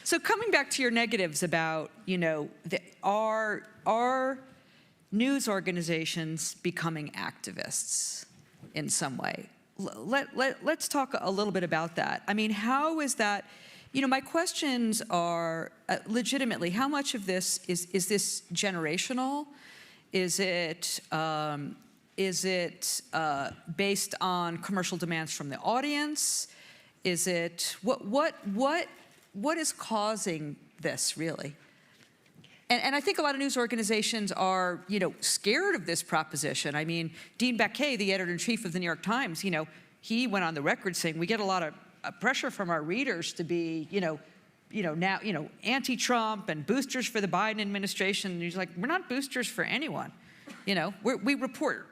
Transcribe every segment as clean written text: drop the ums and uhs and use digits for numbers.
So coming back to your negatives about, are news organizations becoming activists in some way? Let's talk a little bit about that. I mean, how is that? My questions are legitimately, how much of this is this generational? Is it based on commercial demands from the audience? Is it what is causing this really? And I think a lot of news organizations are, scared of this proposition. I mean, Dean Baquet, the editor-in-chief of the New York Times, he went on the record saying we get a lot of pressure from our readers to be, now, anti-Trump and boosters for the Biden administration. And he's like, we're not boosters for anyone. We report.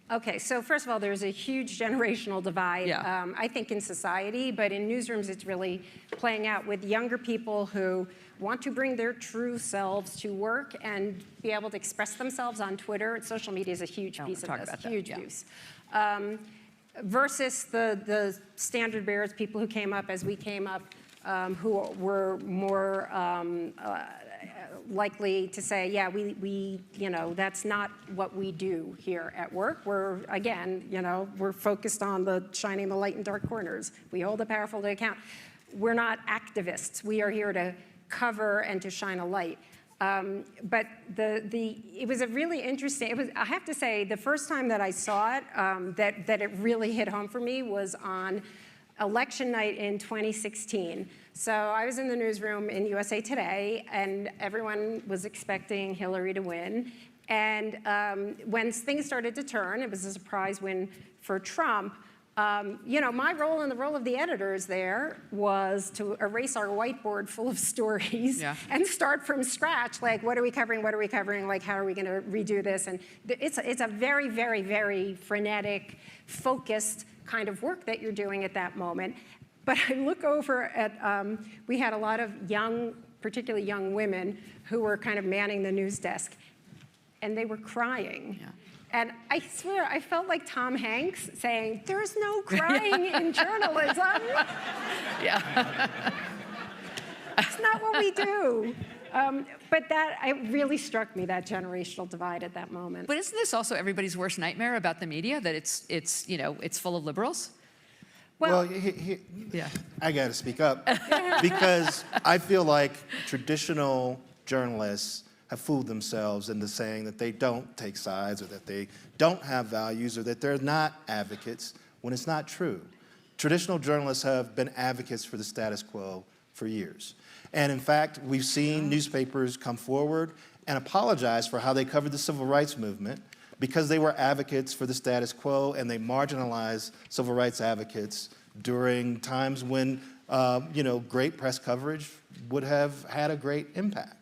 Okay, so first of all, there's a huge generational divide, Yeah. I think, in society, but in newsrooms, it's really playing out with younger people who want to bring their true selves to work and be able to express themselves on Twitter. Social media is a huge piece of this, huge use. Versus the standard bearers, people who came up as we came up, who were more likely to say, yeah, we that's not what we do here at work. We're, again, we're focused on the shining the light in dark corners. We hold the powerful to account. We're not activists. We are here to cover and to shine a light. But it was a really interesting, I have to say, the first time that I saw it, that it really hit home for me was on election night in 2016. So I was in the newsroom in USA Today, and everyone was expecting Hillary to win. And when things started to turn, it was a surprise win for Trump. My role and the role of the editors there was to erase our whiteboard full of stories and start from scratch. Like, what are we covering? What are we covering? Like, how are we going to redo this? And it's a very, very, very frenetic, focused kind of work that you're doing at that moment. But I look over at, we had a lot of young, particularly young women who were kind of manning the news desk, and they were crying. Yeah. And I swear, I felt like Tom Hanks saying, there's no crying in journalism. Yeah. It's not what we do. But it really struck me, that generational divide at that moment. But isn't this also everybody's worst nightmare about the media, that it's full of liberals? Well, I got to speak up because I feel like traditional journalists have fooled themselves into saying that they don't take sides, or that they don't have values, or that they're not advocates, when it's not true. Traditional journalists have been advocates for the status quo for years. And in fact, we've seen newspapers come forward and apologize for how they covered the civil rights movement, because they were advocates for the status quo, and they marginalized civil rights advocates during times when great press coverage would have had a great impact.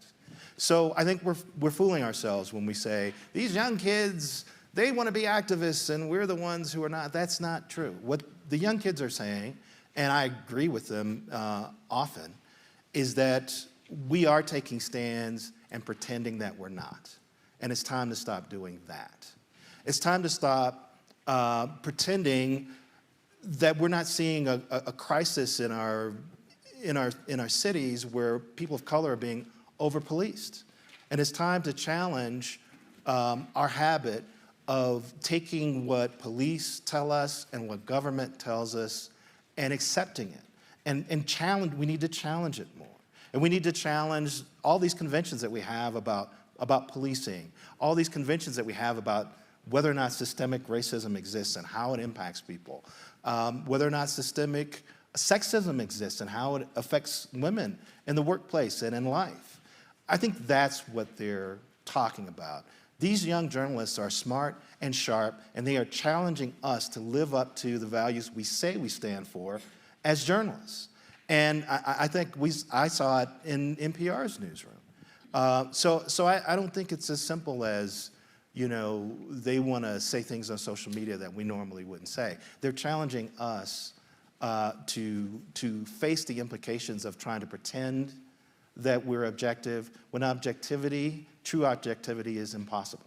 So I think we're fooling ourselves when we say, these young kids, they want to be activists and we're the ones who are not. That's not true. What the young kids are saying, and I agree with them often, is that we are taking stands and pretending that we're not. And it's time to stop doing that. It's time to stop pretending that we're not seeing a crisis in our cities where people of color are being over-policed. And it's time to challenge our habit of taking what police tell us and what government tells us and accepting it. And we need to challenge it more. And we need to challenge all these conventions that we have about policing, all these conventions that we have about whether or not systemic racism exists and how it impacts people, whether or not systemic sexism exists and how it affects women in the workplace and in life. I think that's what they're talking about. These young journalists are smart and sharp, and they are challenging us to live up to the values we say we stand for as journalists. And I think I saw it in NPR's newsroom. So I don't think it's as simple as, they want to say things on social media that we normally wouldn't say. They're challenging us to face the implications of trying to pretend that we're objective when true objectivity is impossible.